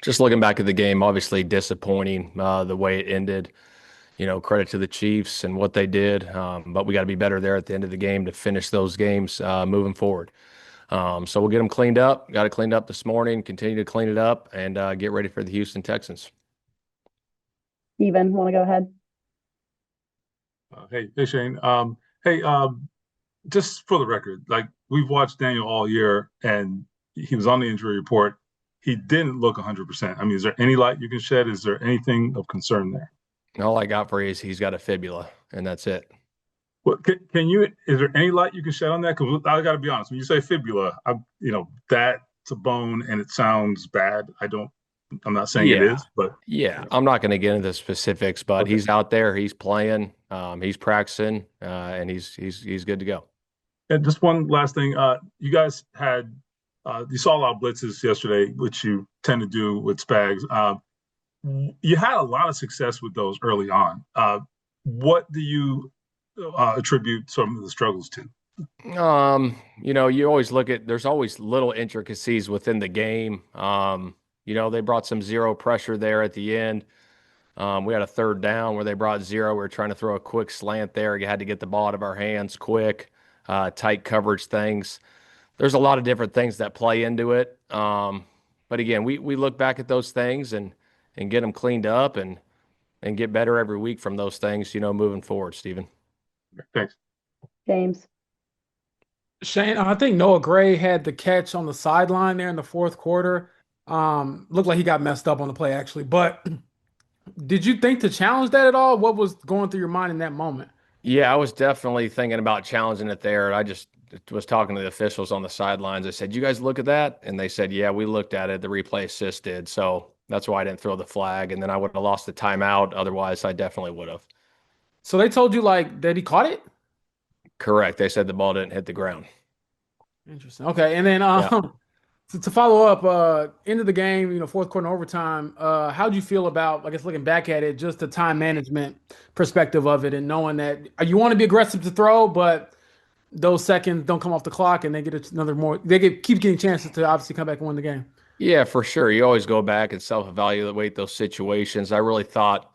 Just looking back at the game, obviously disappointing the way it ended. Credit to the Chiefs and what they did, but we got to be better there at the end of the game to finish those games moving forward. So we'll get them cleaned up. Got it cleaned up this morning. Continue to clean it up and get ready for the Houston Texans. Steven, want to go ahead? Hey, Shane. Hey, just for the record, like we've watched Daniel all year, and he was on the injury report. He didn't look 100%. I mean, is there any light you can shed? Is there anything of concern there? All I got for you is he's got a fibula, and that's it. What can you? Is there any light you can shed on that? Because I got to be honest, when you say fibula, that's a bone, and it sounds bad. I'm not saying it Yeah. is, but Yeah, I'm not going to get into the specifics, but okay. he's out there, he's playing, he's practicing, and he's good to go. And just one last thing, you guys had you saw a lot of blitzes yesterday, which you tend to do with Spags. You had a lot of success with those early on. What do you attribute some of the struggles to? You always look at there's always little intricacies within the game. They brought some zero pressure there at the end. We had a third down where they brought zero. We were trying to throw a quick slant there. You had to get the ball out of our hands quick, tight coverage things. There's a lot of different things that play into it. But again, we look back at those things and get them cleaned up and get better every week from those things, moving forward, Stephen. Thanks. James. Shane, I think Noah Gray had the catch on the sideline there in the fourth quarter. Looked like he got messed up on the play actually. But did you think to challenge that at all? What was going through your mind in that moment? Yeah, I was definitely thinking about challenging it there. I just was talking to the officials on the sidelines. I said, "You guys look at that?" And they said, "Yeah, we looked at it. The replay assist did." So that's why I didn't throw the flag. And then I would have lost the timeout. Otherwise, I definitely would have. So they told you like that he caught it? Correct. They said the ball didn't hit the ground. Interesting. Okay. And then Yeah. to follow up, end of the game, fourth quarter and overtime, how'd you feel about, I guess looking back at it, just the time management perspective of it and knowing that you want to be aggressive to throw, but those seconds don't come off the clock and they get another more keep getting chances to obviously come back and win the game. Yeah, for sure. You always go back and self-evaluate those situations. I really thought,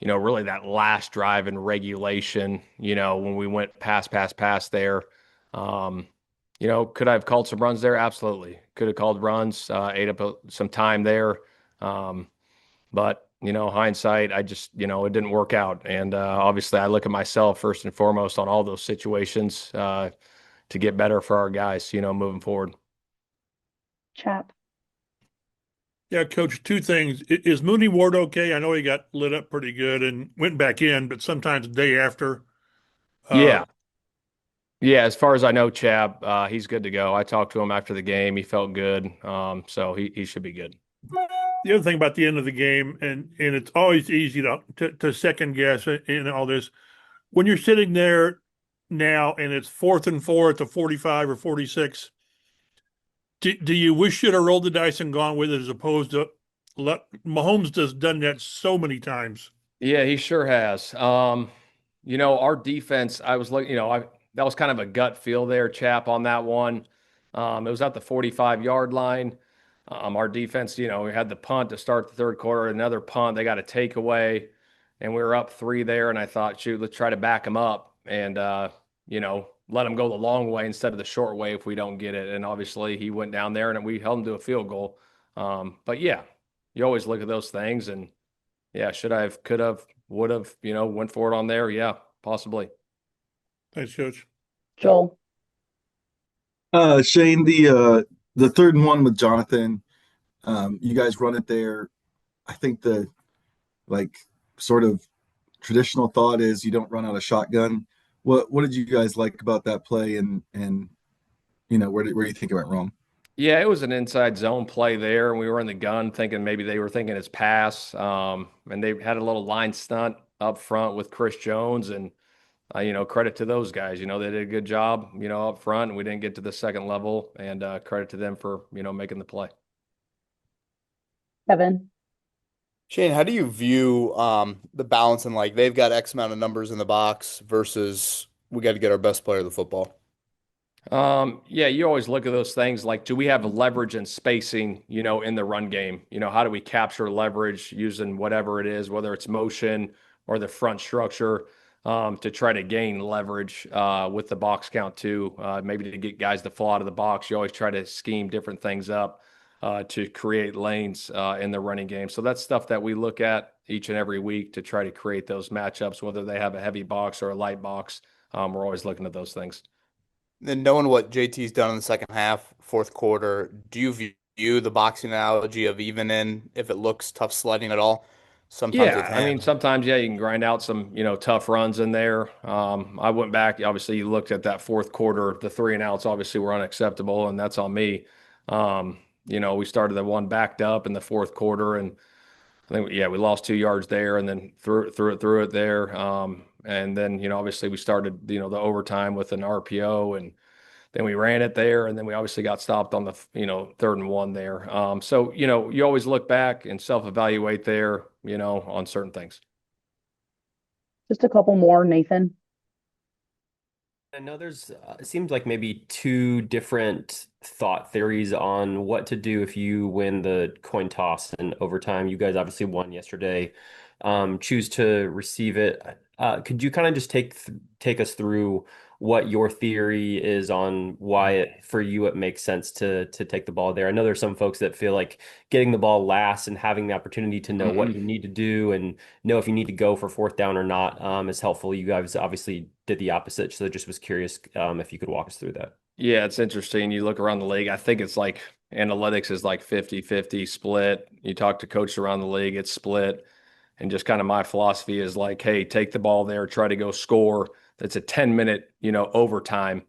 really that last drive in regulation, when we went pass there, um, could I have called some runs there? Absolutely. Could have called runs, ate up some time there. Um, but, hindsight, I just, it didn't work out. And obviously, I look at myself first and foremost on all those situations to get better for our guys, moving forward. Chap. Yeah, Coach, two things. Is Mooney Ward okay? I know he got lit up pretty good and went back in, but sometimes the day after. Uh, Yeah. Yeah, as far as I know, Chap, he's good to go. I talked to him after the game. He felt good. So he should be good. the other thing about the end of the game, and it's always easy to second guess in all this. When you're sitting there now and it's 4th and 4 at the 45 or 46, do you wish you'd have rolled the dice and gone with it as opposed to Mahomes has done that so many times. Yeah, he sure has. Our defense, I was like, that was kind of a gut feel there, Chap, on that one. It was at the 45-yard line. Our defense, we had the punt to start the third quarter, another punt. They got a takeaway, and we were up 3 there. And I thought, shoot, let's try to back them up and, let them go the long way instead of the short way if we don't get it. And obviously, he went down there and we held him to a field goal. But yeah, you always look at those things and, yeah, should I have, could have, would have, went for it on there? Yeah, possibly. Thanks, Coach. Joel. Shane, the 3rd and 1 with Jonathan, you guys run it there. I think the like sort of traditional thought is you don't run out of shotgun. What did you guys like about that play and where do you think it went wrong? Yeah, it was an inside zone play there, and we were in the gun thinking maybe they were thinking it's pass. And they had a little line stunt up front with Chris Jones, and credit to those guys. They did a good job, up front, and we didn't get to the second level, and credit to them for making the play. Kevin. Shane, how do you view the balance in like they've got X amount of numbers in the box versus we got to get our best player the football? Yeah, you always look at those things like, do we have leverage and spacing, in the run game? How do we capture leverage using whatever it is, whether it's motion or the front structure, to try to gain leverage with the box count too, maybe to get guys to fall out of the box. You always try to scheme different things up to create lanes in the running game. So that's stuff that we look at each and every week to try to create those matchups, whether they have a heavy box or a light box. We're always looking at those things. Then knowing what JT's done in the second half, fourth quarter, do you view the boxing analogy of even in if it looks tough sledding at all? Sometimes with Yeah, I mean, him. sometimes, yeah, you can grind out some, tough runs in there. I went back, obviously, you looked at that fourth quarter, the 3 and outs obviously were unacceptable, and that's on me. We started the one backed up in the fourth quarter, and I think, yeah, we lost 2 yards there, and then threw it there. And then, obviously, we started, the overtime with an RPO, and then we ran it there, and then we obviously got stopped on the 3rd and 1 there. So you always look back and self-evaluate there, on certain things. Just a couple more, Nathan. I know it seems like maybe two different thought theories on what to do if you win the coin toss in overtime. You guys obviously won yesterday. Choose to receive it. Could you kind of just take us through what your theory is on why for you it makes sense to take the ball there? I know there's some folks that feel like getting the ball last and having the opportunity to know what you need to do and know if you need to go for fourth down or not is helpful. You guys obviously did the opposite, so I just was curious if you could walk us through that. Yeah, it's interesting. You look around the league, I think it's like analytics is like 50-50 split. You talk to coaches around the league, it's split. And just kind of my philosophy is like, hey, take the ball there, try to go score. That's a 10-minute, overtime.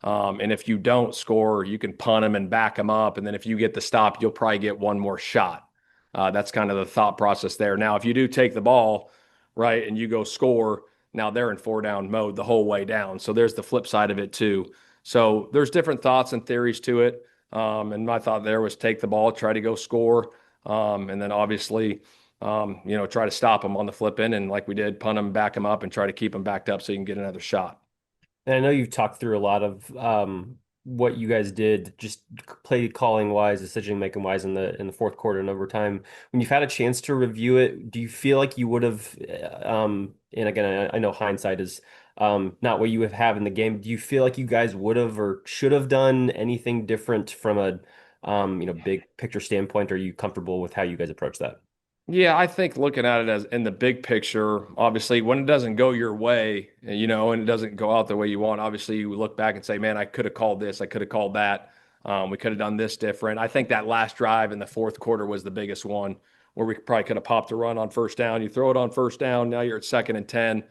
And if you don't score, you can punt them and back them up. And then if you get the stop, you'll probably get one more shot. That's kind of the thought process there. Now, if you do take the ball, right, and you go score, now they're in 4-down mode the whole way down. So there's the flip side of it too. So there's different thoughts and theories to it. And my thought there was take the ball, try to go score. And then obviously, try to stop them on the flip in. And like we did, punt them, back them up, and try to keep them backed up so you can get another shot. And I know you've talked through a lot of what you guys did, just play calling wise, decision making wise in the fourth quarter and overtime. When you've had a chance to review it, do you feel like you would have? And again, I know hindsight is not what you have in the game. Do you feel like you guys would have or should have done anything different from a big picture standpoint? Or are you comfortable with how you guys approach that? Yeah, I think looking at it as in the big picture, obviously, when it doesn't go your way, and it doesn't go out the way you want, obviously, you look back and say, man, I could have called this, I could have called that. We could have done this different. I think that last drive in the fourth quarter was the biggest one where we probably could have popped a run on first down. You throw it on first down, now you're at 2nd and 10,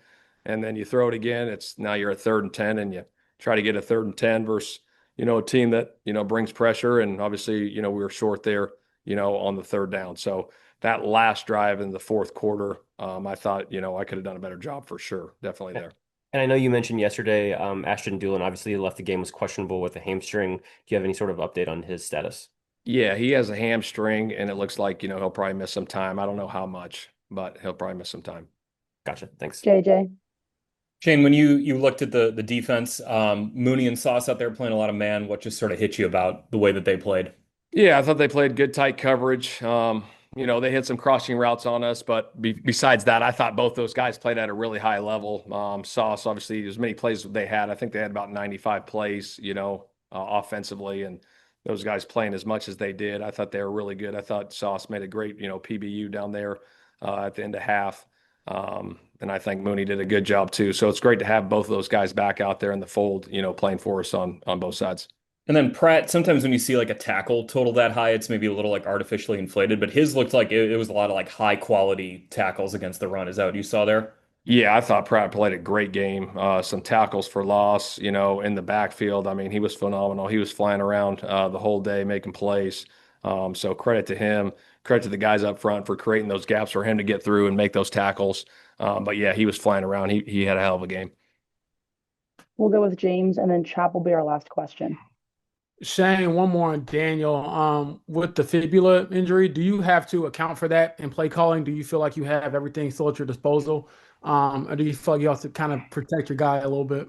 and then you throw it again. It's now you're at 3rd and 10, and you try to get a 3rd and 10 versus, a team that, brings pressure. And obviously, we were short there, on the third down. So, that last drive in the fourth quarter, I thought, I could have done a better job for sure. Definitely there. And I know you mentioned yesterday, Ashton Dulin obviously left the game, was questionable with a hamstring. Do you have any sort of update on his status? Yeah, he has a hamstring, and it looks like, he'll probably miss some time. I don't know how much, but he'll probably miss some time. Gotcha. Thanks. JJ. Shane, when you looked at the defense, Mooney and Sauce out there playing a lot of man, what just sort of hit you about the way that they played? Yeah, I thought they played good, tight coverage. They hit some crossing routes on us, but besides that, I thought both those guys played at a really high level. Sauce, obviously, as many plays as they had. I think they had about 95 plays, offensively, and those guys playing as much as they did. I thought they were really good. I thought Sauce made a great, PBU down there at the end of half. And I think Mooney did a good job too. So it's great to have both of those guys back out there in the fold, playing for us on both sides. And then Pratt, sometimes when you see like a tackle total that high, it's maybe a little like artificially inflated, but his looked like it was a lot of like high quality tackles against the run. Is that what you saw there? Yeah, I thought Pratt played a great game. Some tackles for loss, in the backfield. I mean, he was phenomenal. He was flying around the whole day making plays. So credit to him. Credit to the guys up front for creating those gaps for him to get through and make those tackles. But yeah, he was flying around. He had a hell of a game. We'll go with James, and then Chap will be our last question. Shane, one more on Daniel. With the fibula injury, do you have to account for that in play calling? Do you feel like you have everything still at your disposal? Or do you feel like you have to kind of protect your guy a little bit?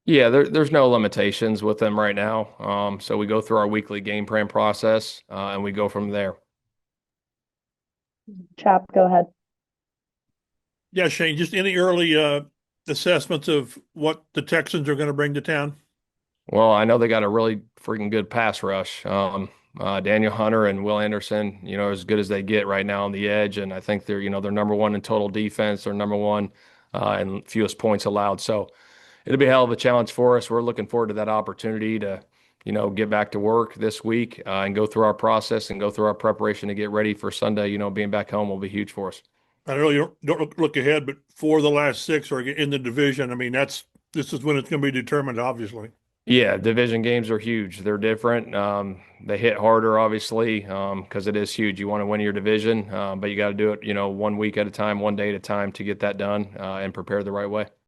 Yeah, there's no limitations with them right now. So we go through our weekly game plan process, and we go from there. Chap, go ahead. Yeah, Shane, just any early assessments of what the Texans are going to bring to town? Well, I know they got a really freaking good pass rush. Daniel Hunter and Will Anderson, as good as they get right now on the edge, and I think they're number one in total defense. They're number one in fewest points allowed. So it'll be a hell of a challenge for us. We're looking forward to that opportunity to, get back to work this week and go through our process and go through our preparation to get ready for Sunday. Being back home will be huge for us. I know you don't look ahead, but for the last six or in the division, I mean, this is when it's going to be determined, obviously. Yeah, division games are huge. They're different. They hit harder, obviously, because it is huge. You want to win your division, but you got to do it, 1 week at a time, 1 day at a time to get that done and prepare the right way.